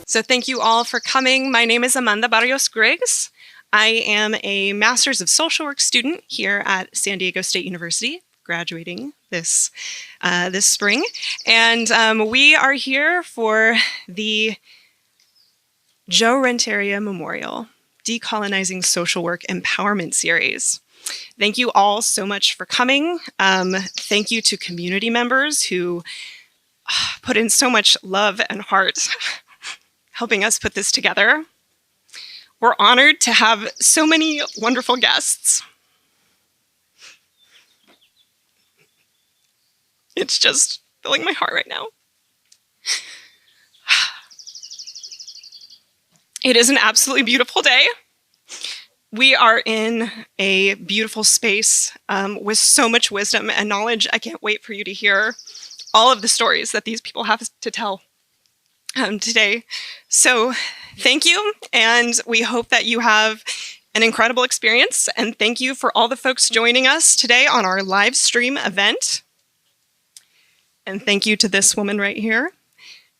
So thank you all for coming. My name is Amanda Barrios Griggs. I am a Master's of Social Work student here at San Diego State University, graduating this spring. And we are here for the Joe Renteria Memorial Decolonizing Social Work Empowerment Series. Thank you all so much for coming. Thank you to community members who put in so much love and heart helping us put this together. We're honored to have so many wonderful guests. It's just filling my heart right now. It is an absolutely beautiful day. We are in a beautiful space with so much wisdom and knowledge. I can't wait for you to hear all of the stories that these people have to tell today. So thank you, and we hope that you have an incredible experience, and thank you for all the folks joining us today on our live stream event. And thank you to this woman right here,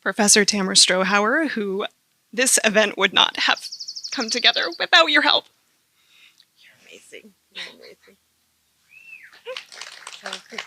Professor Tamara Strohauer, who this event would not have come together without your help. You're amazing. You're amazing.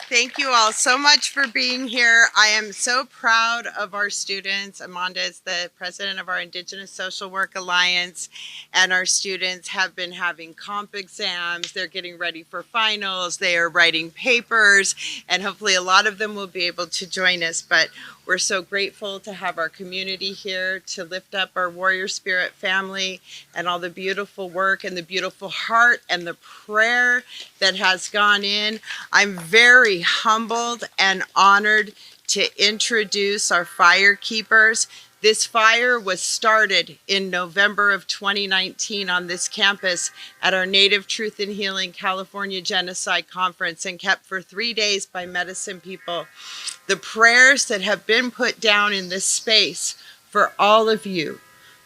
Thank you all so much for being here. I am so proud of our students. Amanda is the president of our Indigenous Social Work Alliance, and our students have been having comp exams. They're getting ready for finals. They are writing papers, and hopefully a lot of them will be able to join us. But we're so grateful to have our community here to lift up our Warrior Spirit family and all the beautiful work and the beautiful heart and the prayer that has gone in. I'm very humbled and honored to introduce our fire keepers. This fire was started in November of 2019 on this campus at our Native Truth and Healing California Genocide Conference and kept for 3 days by medicine people. The prayers that have been put down in this space for all of you,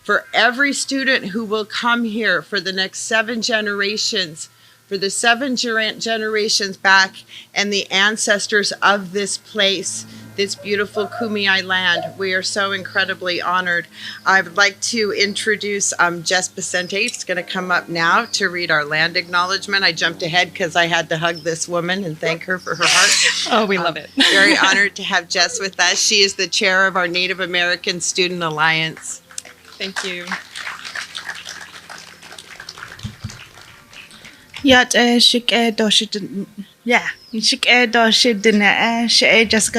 for every student who will come here for the next 7 generations, for the 7 generations back and the ancestors of this place, this beautiful Kumeyaay land. We are so incredibly honored. I would like to introduce Jess Becente. It's going to come up now to read our land acknowledgement. I jumped ahead because I had to hug this woman and thank her for her heart. Oh, we love it. Very honored to have Jess with us. She is the chair of our Native American Student Alliance. Thank you. Jessica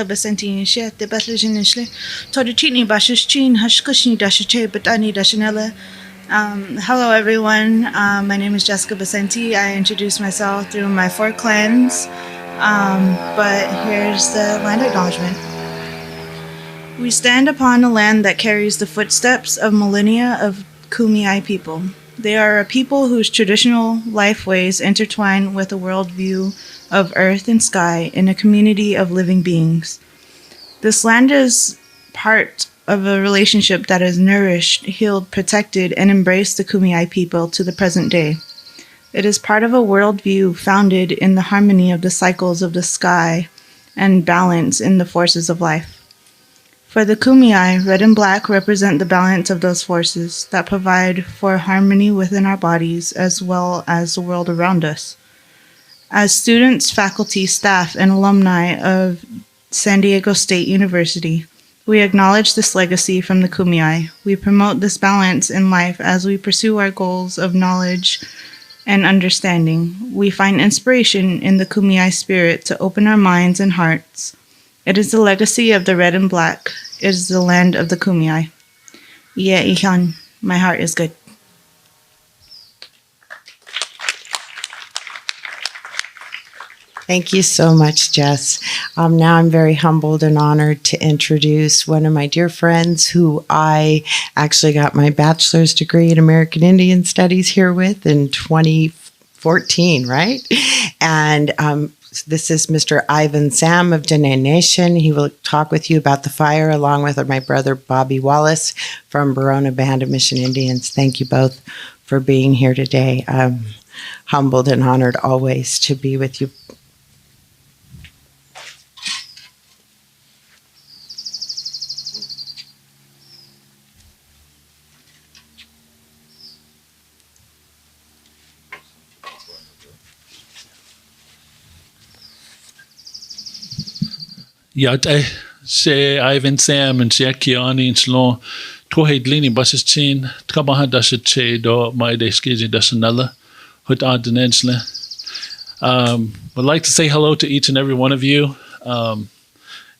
Becente the Bethlehem Todicini Bashichin Hashkushni Dashiche Batani Dashinella. Hello everyone. My name is Jessica Becente. I introduced myself through my 4 clans. But here's the land acknowledgement. We stand upon a land that carries the footsteps of millennia of Kumeyaay people. They are a people whose traditional life ways intertwine with a worldview of earth and sky in a community of living beings. This land is part of a relationship that has nourished, healed, protected, and embraced the Kumeyaay people to the present day. It is part of a worldview founded in the harmony of the cycles of the sky and balance in the forces of life. For the Kumeyaay, red and black represent the balance of those forces that provide for harmony within our bodies as well as the world around us. As students, faculty, staff, and alumni of San Diego State University, we acknowledge this legacy from the Kumeyaay. We promote this balance in life as we pursue our goals of knowledge and understanding. We find inspiration in the Kumeyaay spirit to open our minds and hearts. It is the legacy of the red and black. It is the land of the Kumeyaay. Yeah, Ihan, my heart is good. Thank you so much, Jess. Now I'm very humbled and honored to introduce one of my dear friends who I actually got my bachelor's degree in American Indian Studies here with in 2014, right? And this is Mr. Ivan Sam of Dene Nation. He will talk with you about the fire along with my brother Bobby Wallace from Barona Band of Mission Indians. Thank you both for being here today. I'm humbled and honored always to be with you. Ja, she Ivan Sam and Jackie Ani and Shalom. Tohe Glini Bush's chin, Kabaha Dasha Che do my day skiji Dashanella, Hut Adenensle. Would like to say hello to each and every one of you.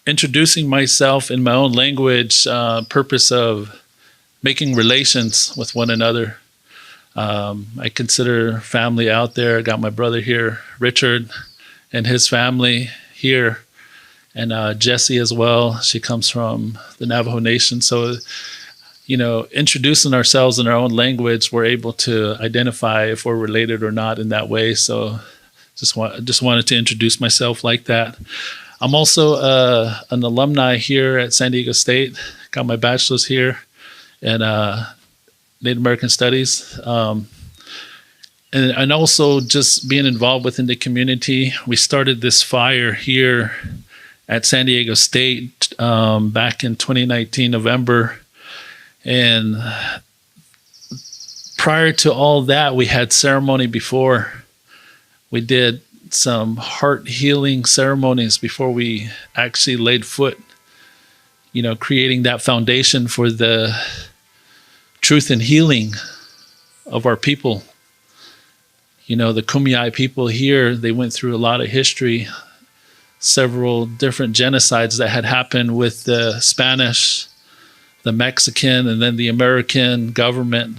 Introducing myself in my own language, purpose of making relations with one another. I consider family out there. I got my brother here, Richard, and his family here, and Jessie as well. She comes from the Navajo Nation. So, introducing ourselves in our own language, we're able to identify if we're related or not in that way. So just wanted to introduce myself like that. I'm also an alumni here at San Diego State. Got my bachelor's here in Native American Studies. And also just being involved within the community. We started this fire here at San Diego State back in 2019, November. And prior to all that, we had ceremony before. We did some heart healing ceremonies before we actually laid foot, creating that foundation for the truth and healing of our people. The Kumeyaay people here, they went through a lot of history, several different genocides that had happened with the Spanish, the Mexican, and then the American government.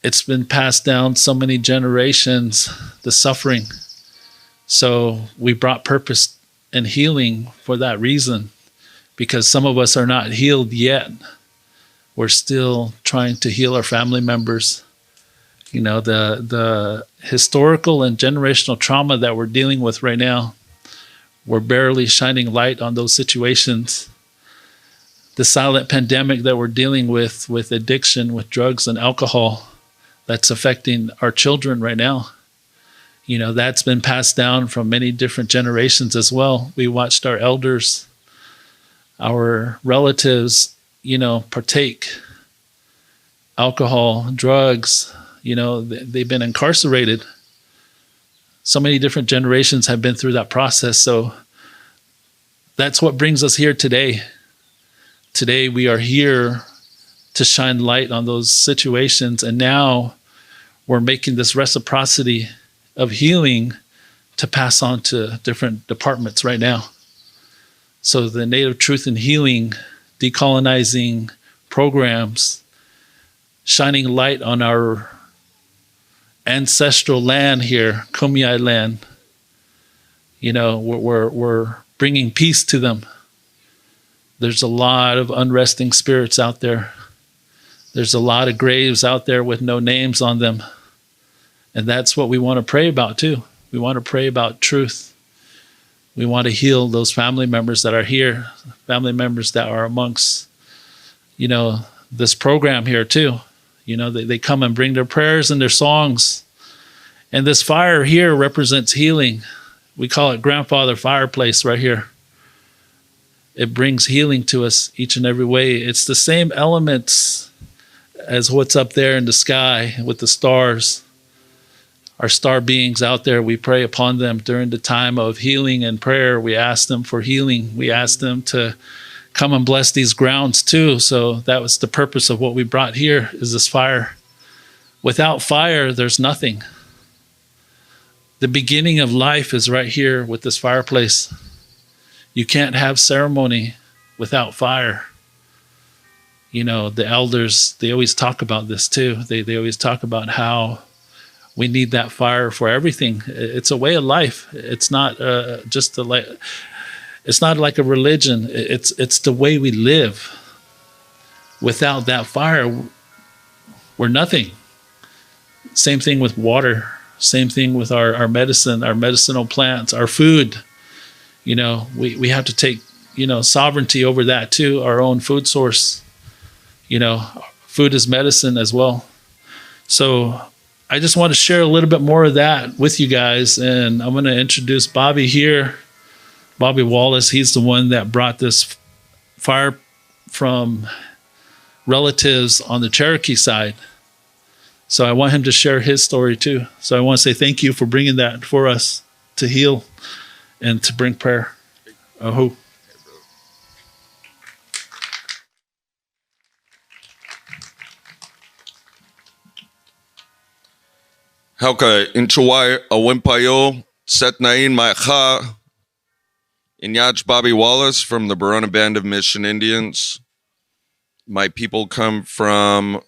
It's been passed down so many generations, the suffering. So we brought purpose and healing for that reason, because some of us are not healed yet. We're still trying to heal our family members. The historical and generational trauma that we're dealing with right now, we're barely shining light on those situations. The silent pandemic that we're dealing with addiction, with drugs and alcohol, that's affecting our children right now. That's been passed down from many different generations as well. We watched our elders, our relatives, partake alcohol, drugs. They've been incarcerated. So many different generations have been through that process. So that's what brings us here today. Today we are here to shine light on those situations. And now we're making this reciprocity of healing to pass on to different departments right now. So the Native Truth and Healing, Decolonizing programs, shining light on our ancestral land here, Kumeyaay land. We're bringing peace to them. There's a lot of unresting spirits out there. There's a lot of graves out there with no names on them. And that's what we want to pray about too. We want to pray about truth. We want to heal those family members that are here, family members that are amongst, this program here too. They come and bring their prayers and their songs. And this fire here represents healing. We call it Grandfather Fireplace right here. It brings healing to us each and every way. It's the same elements as what's up there in the sky with the stars. Our star beings out there, we pray upon them during the time of healing and prayer. We ask them for healing. We ask them to come and bless these grounds too. So that was the purpose of what we brought here, is this fire. Without fire, there's nothing. The beginning of life is right here with this fireplace. You can't have ceremony without fire. The elders, they always talk about this too. They always talk about how we need that fire for everything. It's a way of life. It's not it's not like a religion. It's the way we live. Without that fire, we're nothing. Same thing with water. Same thing with our medicine, our medicinal plants, our food. We have to take, sovereignty over that too, our own food source. Food is medicine as well. So I just want to share a little bit more of that with you guys. And I'm going to introduce Bobby here. Bobby Wallace, he's the one that brought this fire from relatives on the Cherokee side. So I want him to share his story too. So I want to say thank you for bringing that for us to heal and to bring prayer. Aho. Hauka inchawai awimpayo set nain maicha Inyach Bobby Wallace from the Barona Band of Mission Indians. My people come from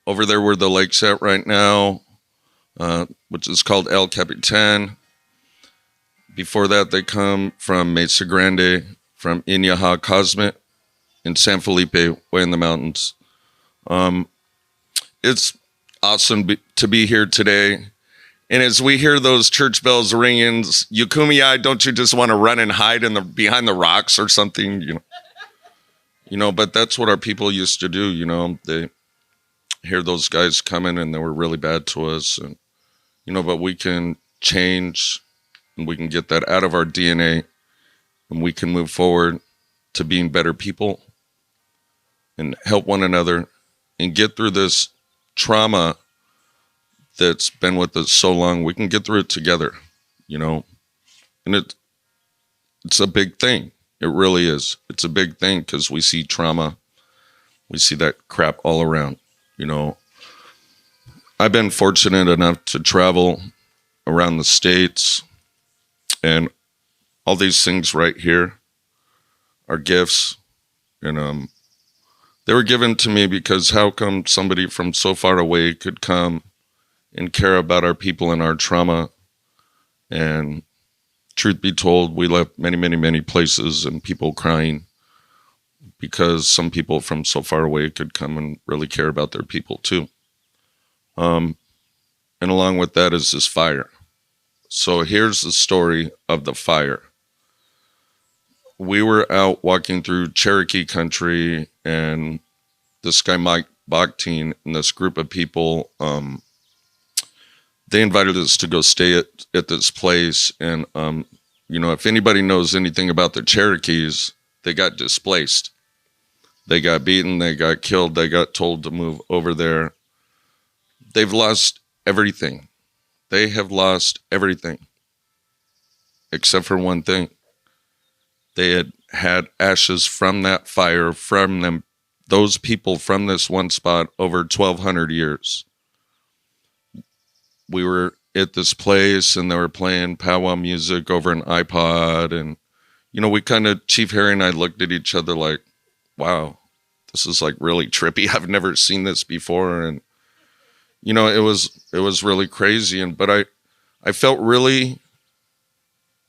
over there where the lake's at right now, which is called El Capitan. Before that, they come from Mesa Grande, from Inyaha Cosmet in San Felipe, way in the mountains. It's awesome to be here today. And as we hear those church bells ringing, Yukumiai, don't you just want to run and hide behind the rocks or something? But that's what our people used to do. They hear those guys coming and they were really bad to us, and but we can change and we can get that out of our DNA, and we can move forward to being better people and help one another and get through this trauma that's been with us so long. We can get through it together, and it's a big thing. It really is. It's a big thing because we see trauma. We see that crap all around, I've been fortunate enough to travel around the States, and all these things right here are gifts, and they were given to me because how come somebody from so far away could come and care about our people and our trauma? And truth be told, we left many, many, many places and people crying because some people from so far away could come and really care about their people too. And along with that is this fire. So here's the story of the fire. We were out walking through Cherokee country, and this guy, Mike Bakhtin, and this group of people, they invited us to go stay at this place. And, if anybody knows anything about the Cherokees, they got displaced. They got beaten, they got killed, they got told to move over there. They've lost everything. They have lost everything except for one thing. They had ashes from that fire, from them, those people from this one spot over 1,200 years. We were at this place and they were playing powwow music over an iPod, and we kind of, Chief Harry and I looked at each other like, wow, this is like really trippy. I've never seen this before. And it was really crazy. But I felt really,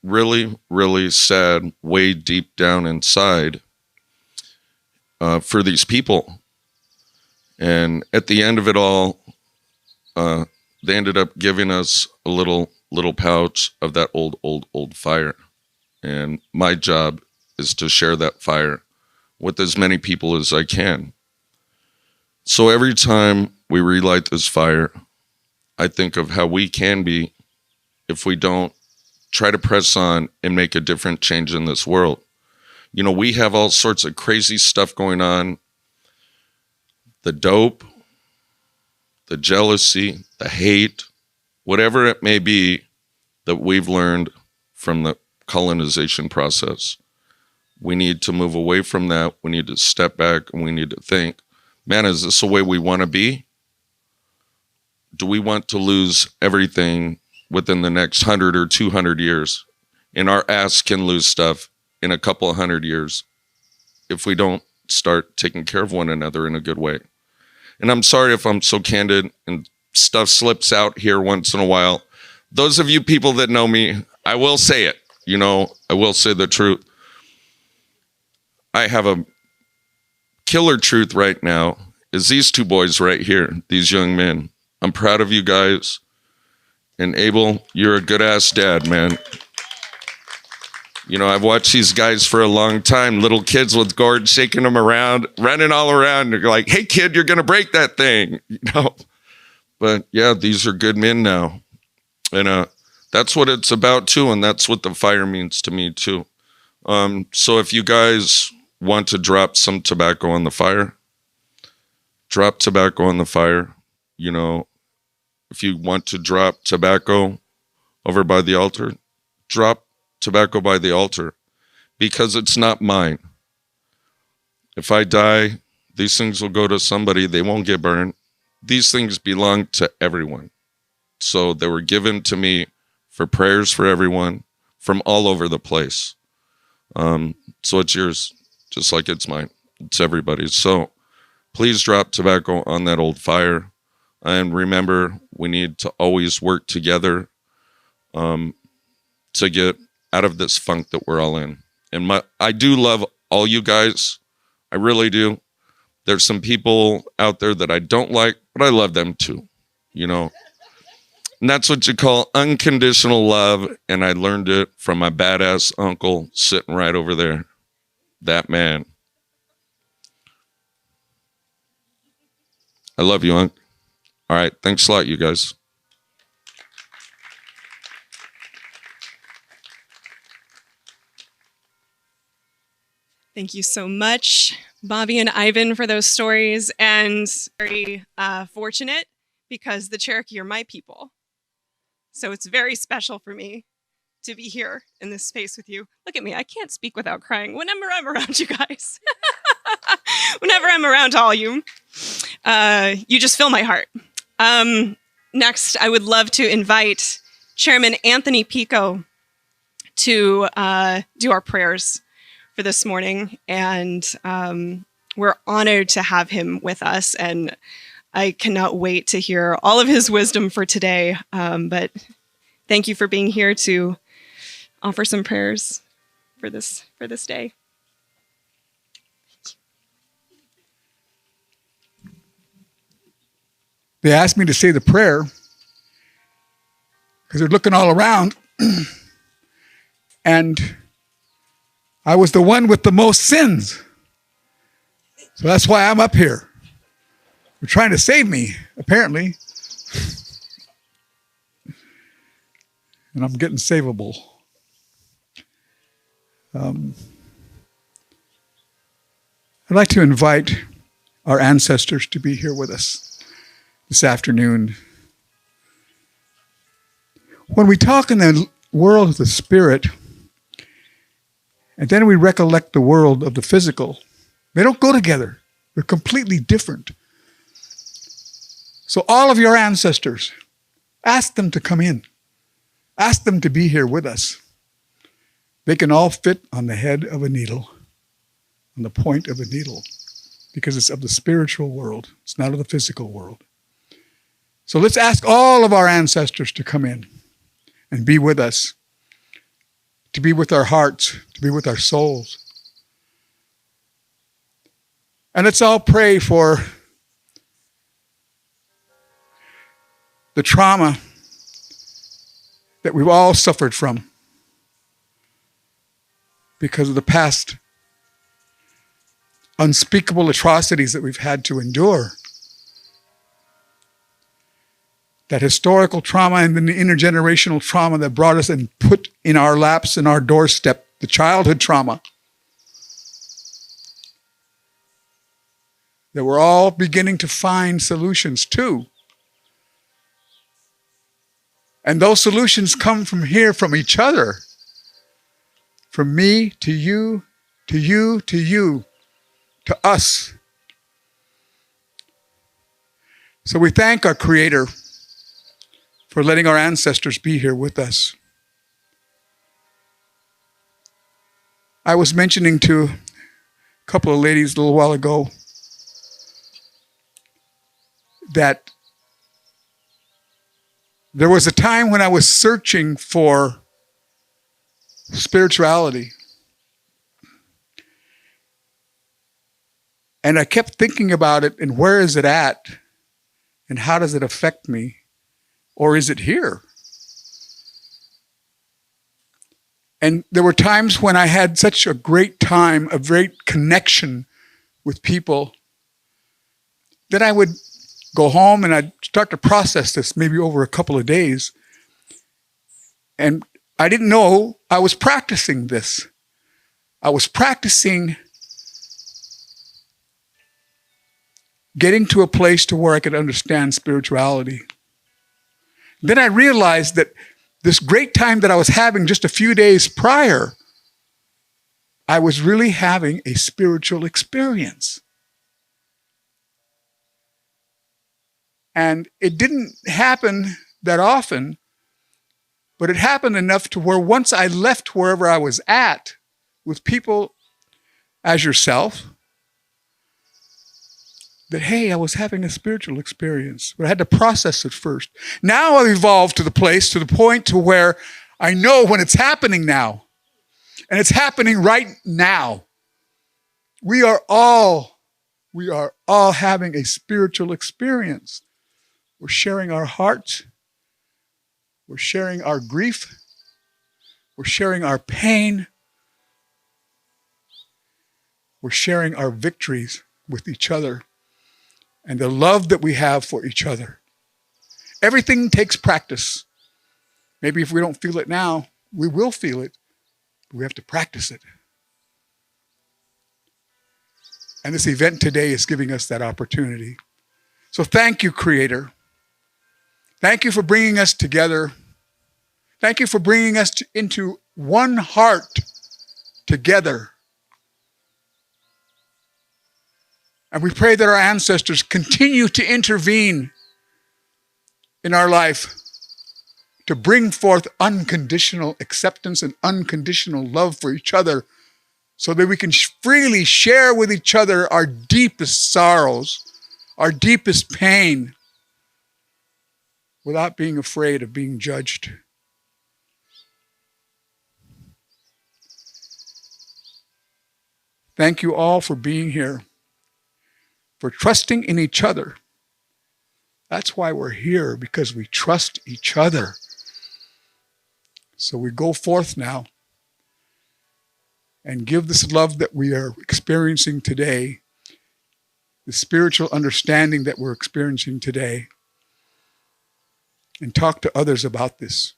really, really sad way deep down inside for these people. And at the end of it all, they ended up giving us a little pouch of that old fire. And my job is to share that fire with as many people as I can. So every time we relight this fire, I think of how we can be if we don't try to press on and make a different change in this world. We have all sorts of crazy stuff going on. The dope, the jealousy, the hate, whatever it may be that we've learned from the colonization process. We need to move away from that. We need to step back and we need to think, man, is this the way we want to be? Do we want to lose everything within the next 100 or 200 years? And our ass can lose stuff in a couple of 100 years if we don't start taking care of one another in a good way. And I'm sorry if I'm so candid and stuff slips out here once in a while. Those of you people that know me, I will say it. I will say the truth. I have a killer truth right now is these two boys right here, these young men. I'm proud of you guys. And Abel, you're a good ass dad, man. I've watched these guys for a long time, little kids with gourds shaking them around, running all around. They're like, hey kid, you're going to break that thing, But yeah, these are good men now. And that's what it's about too. And that's what the fire means to me too. So if you guys want to drop some tobacco on the fire, drop tobacco on the fire. If you want to drop tobacco over by the altar, drop tobacco by the altar because it's not mine. If I die, these things will go to somebody. They won't get burned. These things belong to everyone. So they were given to me for prayers for everyone from all over the place. So it's yours, just like it's mine. It's everybody's. So please drop tobacco on that old fire. And remember, we need to always work together to get out of this funk that we're all in. And I do love all you guys. I really do. There's some people out there that I don't like, but I love them too, you know. And that's what you call unconditional love. And I learned it from my badass uncle sitting right over there. That man. I love you, Unc. All right. Thanks a lot, you guys. Thank you so much, Bobby and Ivan, for those stories. And very fortunate because the Cherokee are my people. So it's very special for me to be here in this space with you. Look at me. I can't speak without crying whenever I'm around you guys. Whenever I'm around all you just fill my heart. Next, I would love to invite Chairman Anthony Pico to do our prayers for this morning. And we're honored to have him with us. And I cannot wait to hear all of his wisdom for today. But thank you for being here to offer some prayers for this day. They asked me to say the prayer because they're looking all around. And I was the one with the most sins. So that's why I'm up here. They're trying to save me, apparently. And I'm getting savable. I'd like to invite our ancestors to be here with us this afternoon. When we talk in the world of the spirit, and then we recollect the world of the physical, they don't go together. They're completely different. So all of your ancestors, ask them to come in. Ask them to be here with us. They can all fit on the head of a needle, on the point of a needle, because it's of the spiritual world. It's not of the physical world. So let's ask all of our ancestors to come in and be with us, to be with our hearts, to be with our souls. And let's all pray for the trauma that we've all suffered from because of the past unspeakable atrocities that we've had to endure. That historical trauma and the intergenerational trauma that brought us and put in our laps and our doorstep, the childhood trauma. That we're all beginning to find solutions to. And those solutions come from here, from each other. From me to you, to you, to you, to us. So we thank our Creator for letting our ancestors be here with us. I was mentioning to a couple of ladies a little while ago that there was a time when I was searching for spirituality. And I kept thinking about it and where is it at? And how does it affect me? Or is it here? And there were times when I had such a great time, a great connection with people, that I would go home and I'd start to process this maybe over a couple of days. And I didn't know I was practicing this. I was practicing getting to a place to where I could understand spirituality. Then I realized that this great time that I was having just a few days prior, I was really having a spiritual experience. And it didn't happen that often, but it happened enough to where once I left wherever I was at with people as yourself, that, hey, I was having a spiritual experience, but I had to process it first. Now I've evolved to the point to where I know when it's happening now, and it's happening right now. We are all having a spiritual experience. We're sharing our hearts. We're sharing our grief. We're sharing our pain. We're sharing our victories with each other and the love that we have for each other. Everything takes practice. Maybe if we don't feel it now, we will feel it, but we have to practice it. And this event today is giving us that opportunity. So thank you, Creator. Thank you for bringing us together. Thank you for bringing us into one heart together. And we pray that our ancestors continue to intervene in our life to bring forth unconditional acceptance and unconditional love for each other so that we can freely share with each other our deepest sorrows, our deepest pain, without being afraid of being judged. Thank you all for being here, for trusting in each other. That's why we're here, because we trust each other. So we go forth now and give this love that we are experiencing today, the spiritual understanding that we're experiencing today, and talk to others about this.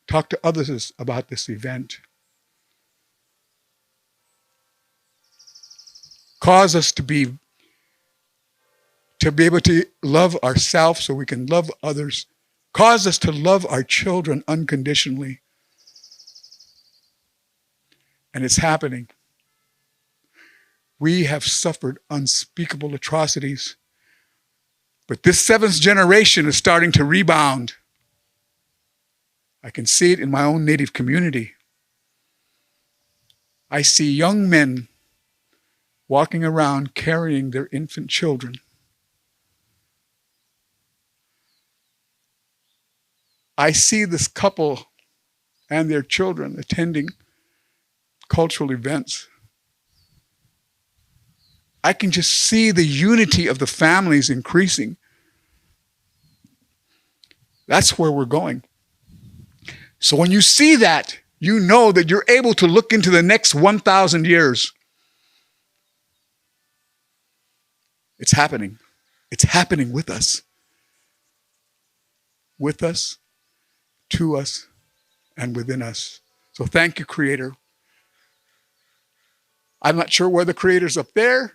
Talk to others about this event. Cause us to be able to love ourselves so we can love others. Cause us to love our children unconditionally. And it's happening. We have suffered unspeakable atrocities, but this seventh generation is starting to rebound. I can see it in my own native community. I see young men walking around carrying their infant children. I see this couple and their children attending cultural events. I can just see the unity of the families increasing. That's where we're going. So when you see that, you know that you're able to look into the next 1,000 years. It's happening. It's happening with us. With us, to us, and within us. So thank you, Creator. I'm not sure where the Creator's up there,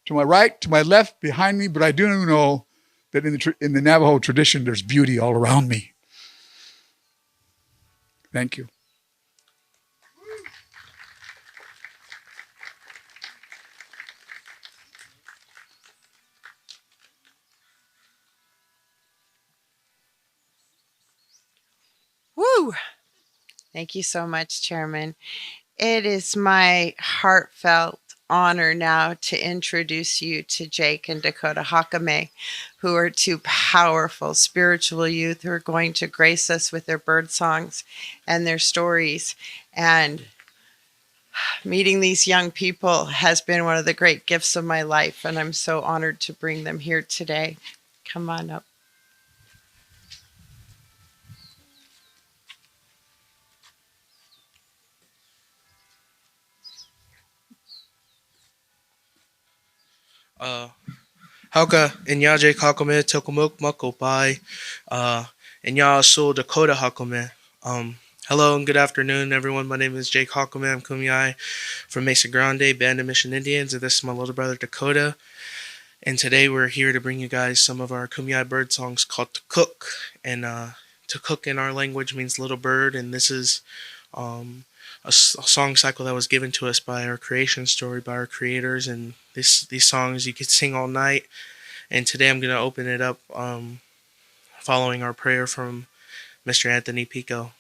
to my right, to my left, behind me, but I do know that in the Navajo tradition, there's beauty all around me. Thank you. Woo! Thank you so much, Chairman. It is my heartfelt honor now to introduce you to Jake and Dakota Hakame, who are two powerful spiritual youth who are going to grace us with their bird songs and their stories. And meeting these young people has been one of the great gifts of my life, and I'm so honored to bring them here today. Come on up. Hauka Inyaje Hakome Tokumuk Makopai Inya Sul Dakota Hakome. Hello and good afternoon, everyone. My name is Jake Hakome. I'm Kumyai from Mesa Grande, Band of Mission Indians, and this is my little brother Dakota. And today we're here to bring you guys some of our Kumyai bird songs called To Cook and to to cook in our language means little bird, and this is a song cycle that was given to us by our creation story, by our creators, and these songs you could sing all night. And today I'm going to open it up following our prayer from Mr. Anthony Pico.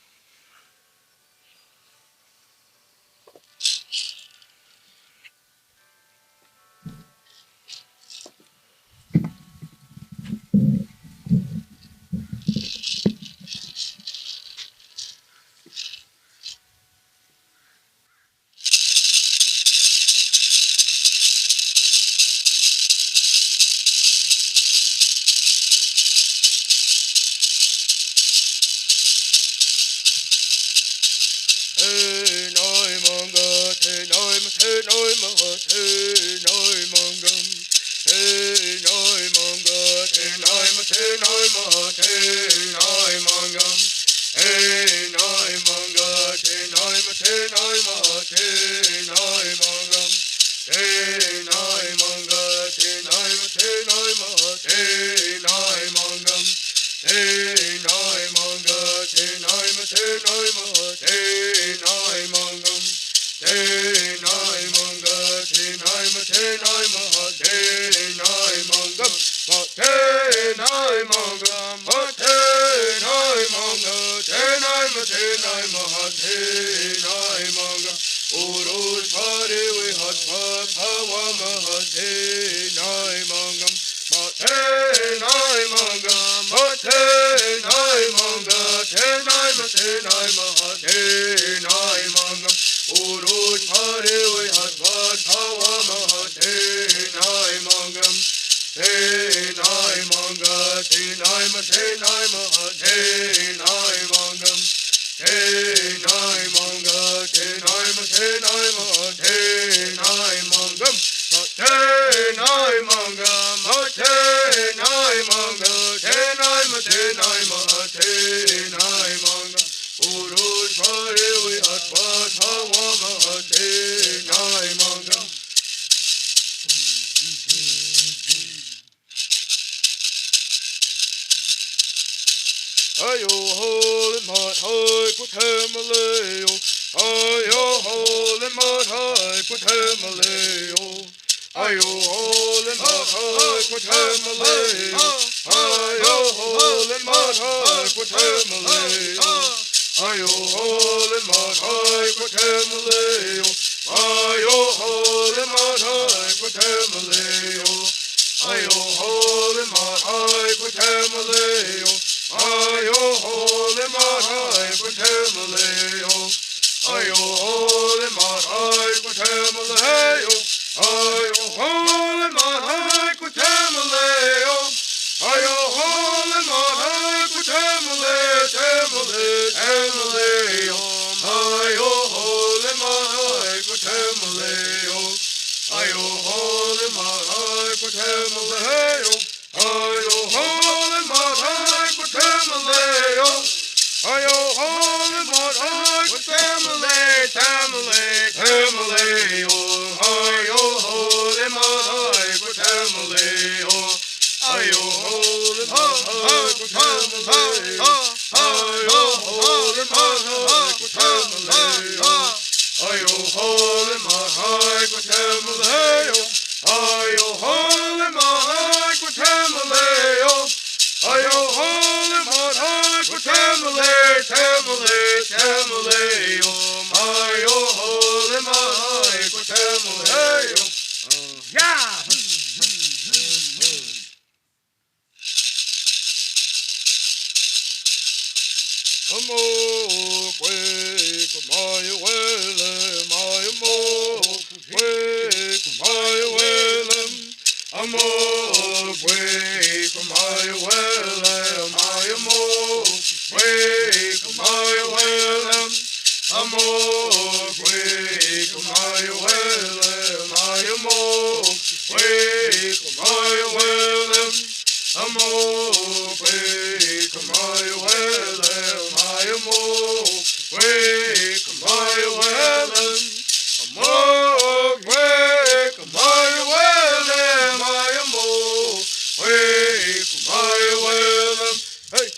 Hey,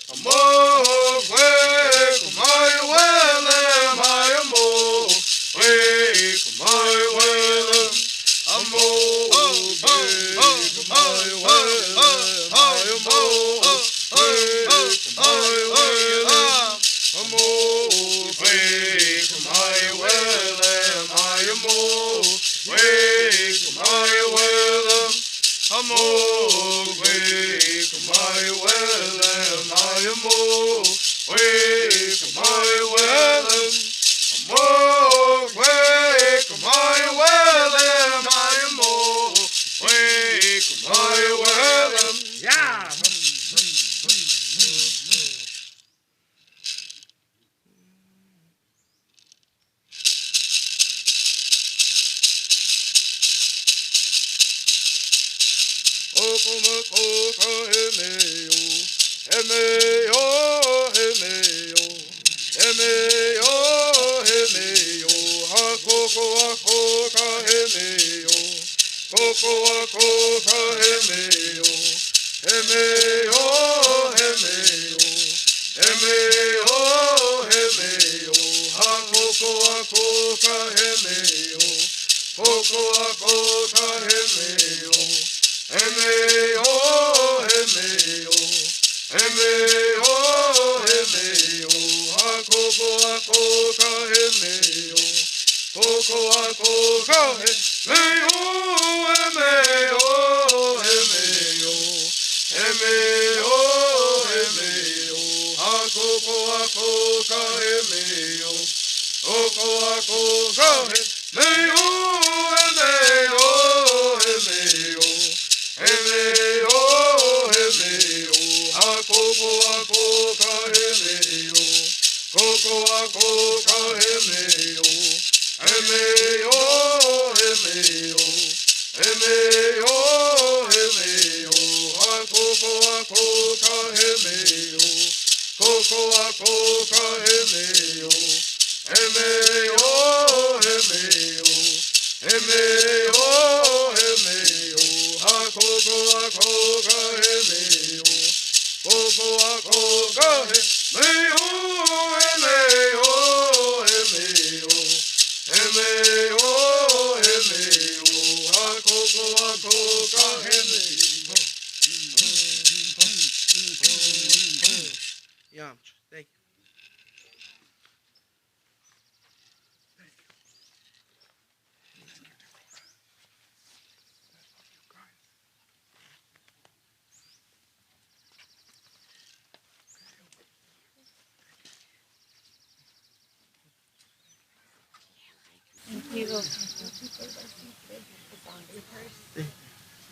Yeah, thank you.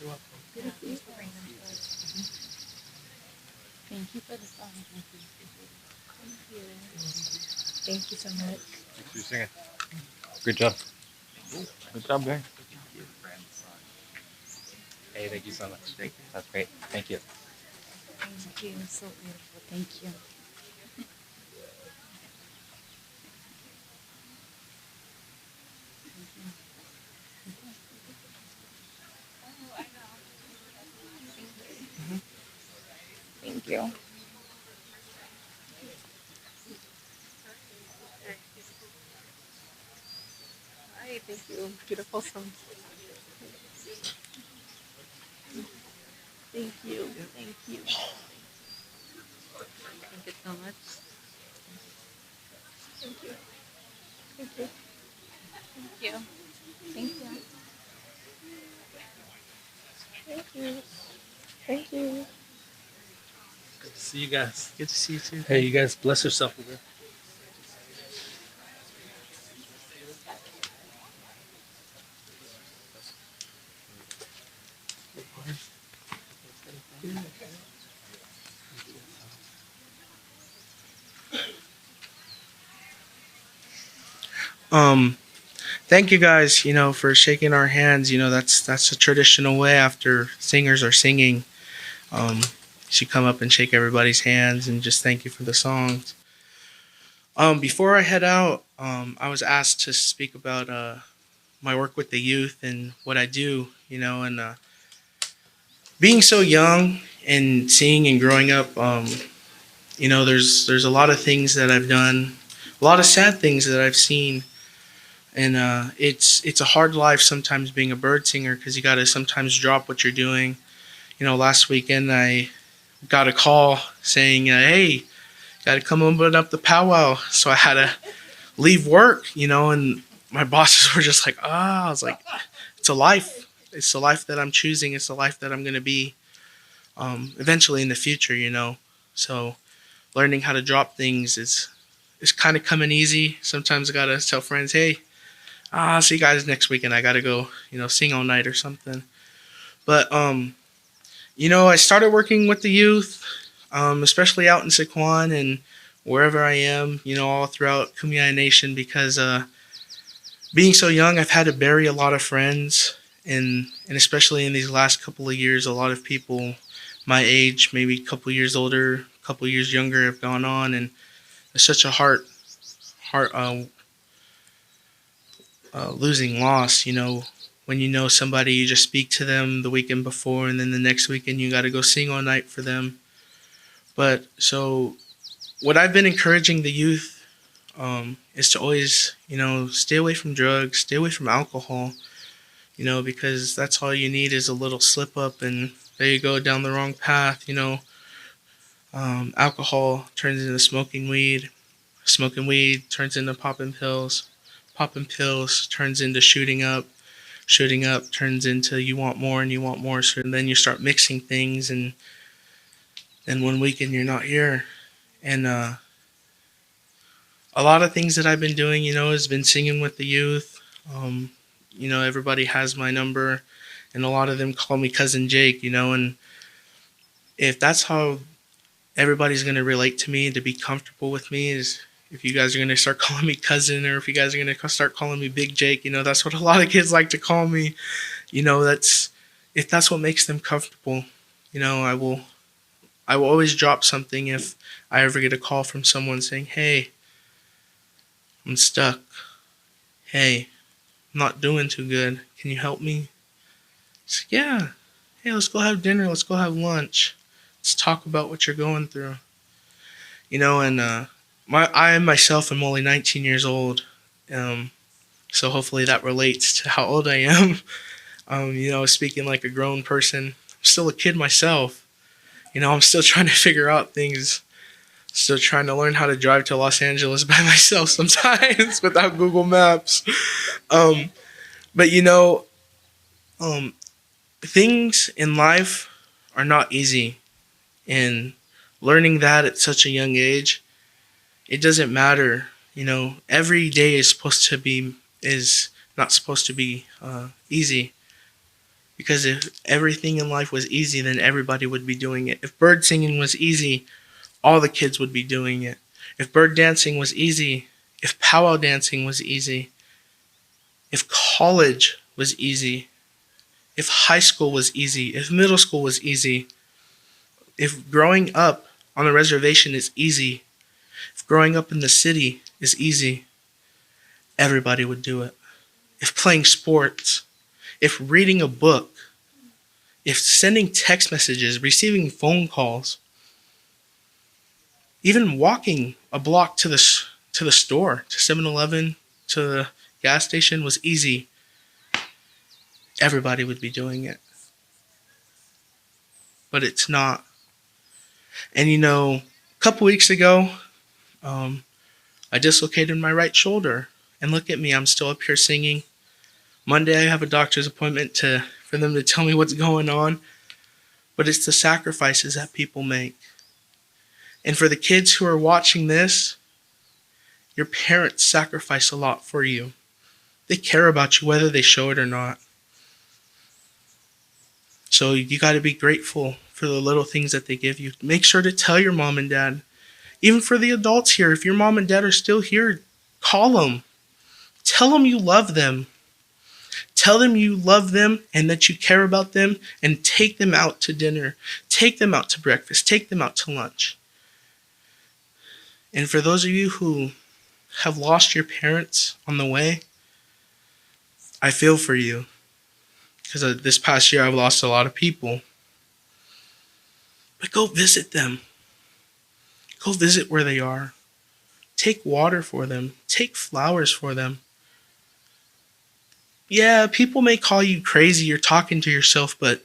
You're welcome. Thank you for the song. Thank you so much. Thanks for singing. Good job. Good job, guys. Hey, thank you so much. Thank you. That's great. Thank you. Thank you. So beautiful. Thank you. Thank you. Hi, thank you. Beautiful song. Thank you. Thank you. Thank you so much. Thank you. Thank you. Thank you. Thank you. Thank you. Thank you. Good to see you guys. Good to see you too. Hey, you guys bless yourself over there. Thank you guys, for shaking our hands. That's a traditional way after singers are singing. You should come up and shake everybody's hands and just thank you for the songs. Before I head out, I was asked to speak about my work with the youth and what I do, and being so young and seeing and growing up, there's a lot of things that I've done, a lot of sad things that I've seen. And it's a hard life sometimes being a bird singer because you got to sometimes drop what you're doing. Last weekend I got a call saying, "Hey, got to come open up the powwow." So I had to leave work, and my bosses were just like, "Ah," I was like, "It's a life. It's the life that I'm choosing. It's the life that I'm gonna be eventually in the future." So learning how to drop things is kind of coming easy. Sometimes I gotta tell friends, "Hey, I'll see you guys next weekend. I gotta go, sing all night or something." But I started working with the youth, especially out in Siquan and wherever I am, all throughout Kumeyaay Nation, because being so young, I've had to bury a lot of friends, and especially in these last couple of years, a lot of people my age, maybe a couple years older, a couple years younger, have gone on, and it's such a heart losing loss. When you know somebody, you just speak to them the weekend before, and then the next weekend you got to go sing all night for them. But so what I've been encouraging the youth is to always, stay away from drugs, stay away from alcohol, because that's all you need is a little slip up and there you go down the wrong path. Alcohol turns into smoking weed turns into popping pills turns into shooting up turns into you want more and you want more, so then you start mixing things, and then one weekend you're not here. And a lot of things that I've been doing, has been singing with the youth. Everybody has my number, and a lot of them call me Cousin Jake, and if that's how everybody's going to relate to me, to be comfortable with me, is if you guys are going to start calling me cousin, or if you guys are going to start calling me Big Jake, that's what a lot of kids like to call me. If that's what makes them comfortable, I will always drop something if I ever get a call from someone saying, hey, I'm stuck. Hey, I'm not doing too good. Can you help me? It's like, yeah. Hey, let's go have dinner. Let's go have lunch. Let's talk about what you're going through. And I myself am only 19 years old. So hopefully that relates to how old I am. Speaking like a grown person. I'm still a kid myself. I'm still trying to figure out things. Still trying to learn how to drive to Los Angeles by myself sometimes without Google Maps. But things in life are not easy. And learning that at such a young age, it doesn't matter. Every day is not supposed to be easy. Because if everything in life was easy, then everybody would be doing it. If bird singing was easy, all the kids would be doing it. If bird dancing was easy, if powwow dancing was easy, if college was easy, if high school was easy, if middle school was easy, if growing up on a reservation is easy, if growing up in the city is easy, everybody would do it. If playing sports, if reading a book, if sending text messages, receiving phone calls, even walking a block to the store, to 7-Eleven, to the gas station was easy, everybody would be doing it. But it's not. And a couple weeks ago, I dislocated my right shoulder. And look at me, I'm still up here singing. Monday I have a doctor's appointment for them to tell me what's going on. But it's the sacrifices that people make. And for the kids who are watching this, your parents sacrifice a lot for you. They care about you whether they show it or not. So you got to be grateful for the little things that they give you. Make sure to tell your mom and dad. Even for the adults here, if your mom and dad are still here, call them. Tell them you love them. Tell them you love them and that you care about them, and take them out to dinner. Take them out to breakfast. Take them out to lunch. And for those of you who have lost your parents on the way, I feel for you. Because this past year I've lost a lot of people. But go visit them. Go visit where they are. Take water for them. Take flowers for them. Yeah, people may call you crazy or talking to yourself, but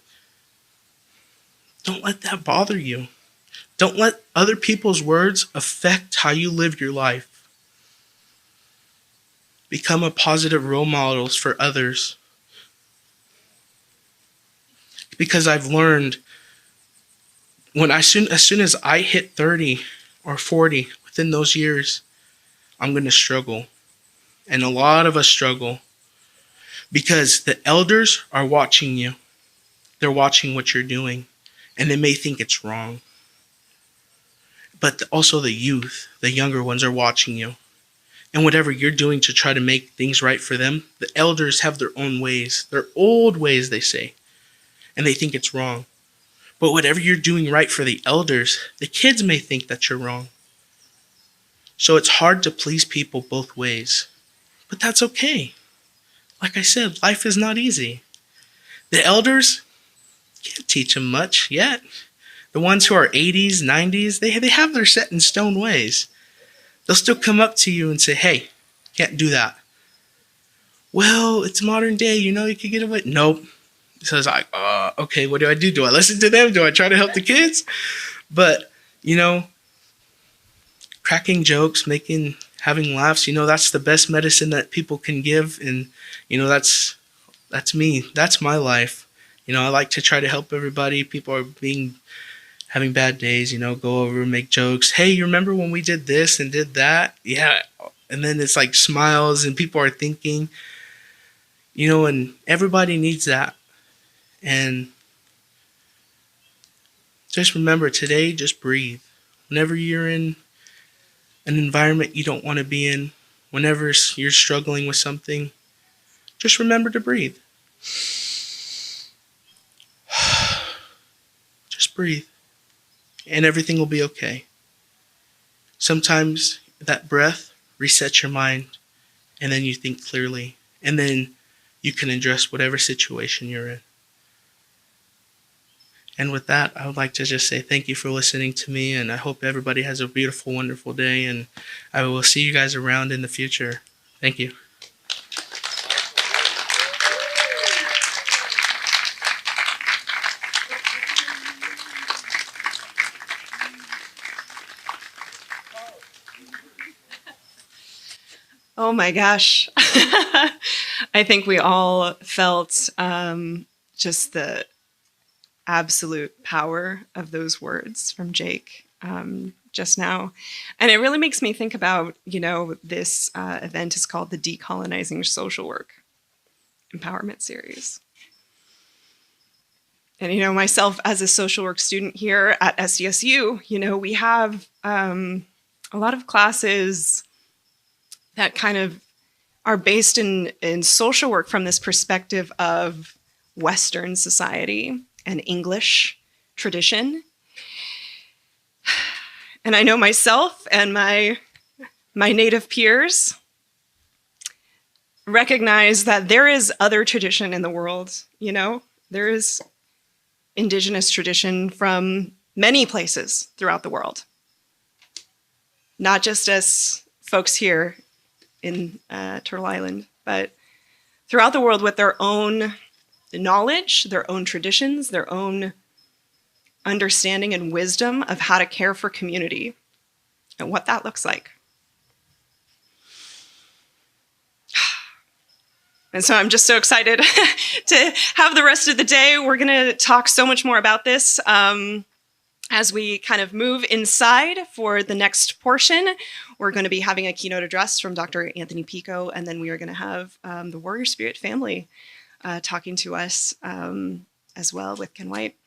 don't let that bother you. Don't let other people's words affect how you live your life. Become a positive role model for others. Because I've learned as soon as I hit 30 or 40, within those years, I'm going to struggle. And a lot of us struggle because the elders are watching you. They're watching what you're doing, and they may think it's wrong. But also the youth, the younger ones, are watching you. and whatever you're doing to try to make things right for them, the elders have their own ways, their old ways, they say, and they think it's wrong. But whatever you're doing right for the elders, the kids may think that you're wrong. So it's hard to please people both ways. But that's okay. Like I said, life is not easy. The elders can't teach them much yet. The ones who are 80s, 90s, they have their set in stone ways. They'll still come up to you and say, hey, can't do that. Well, it's modern day, you could get away. Nope. So it's like, okay, what do? Do I listen to them? Do I try to help the kids? But, cracking jokes, having laughs, that's the best medicine that people can give. And, that's me. That's my life. I like to try to help everybody. People are having bad days, go over and make jokes. Hey, you remember when we did this and did that? Yeah. And then it's like smiles and people are thinking, and everybody needs that. And just remember today, just breathe. Whenever you're in an environment you don't want to be in, whenever you're struggling with something, just remember to breathe. Just breathe. And everything will be okay. Sometimes that breath resets your mind, and then you think clearly, and then you can address whatever situation you're in. And with that, I would like to just say thank you for listening to me, and I hope everybody has a beautiful, wonderful day, and I will see you guys around in the future. Thank you. Oh my gosh. I think we all felt just the absolute power of those words from Jake just now. And it really makes me think about, this event is called the Decolonizing Social Work Empowerment Series. And, myself as a social work student here at SDSU, we have a lot of classes that kind of are based in social work from this perspective of Western society and English tradition. And I know myself and my native peers recognize that there is other tradition in the world, There is indigenous tradition from many places throughout the world. Not just us folks here in Turtle Island, but throughout the world with their own knowledge, their own traditions, their own understanding and wisdom of how to care for community and what that looks like. And so I'm just so excited to have the rest of the day. We're going to talk so much more about this as we kind of move inside for the next portion. We're going to be having a keynote address from Dr. Anthony Pico, and then we are going to have the Warrior Spirit family talking to us as well with Ken White.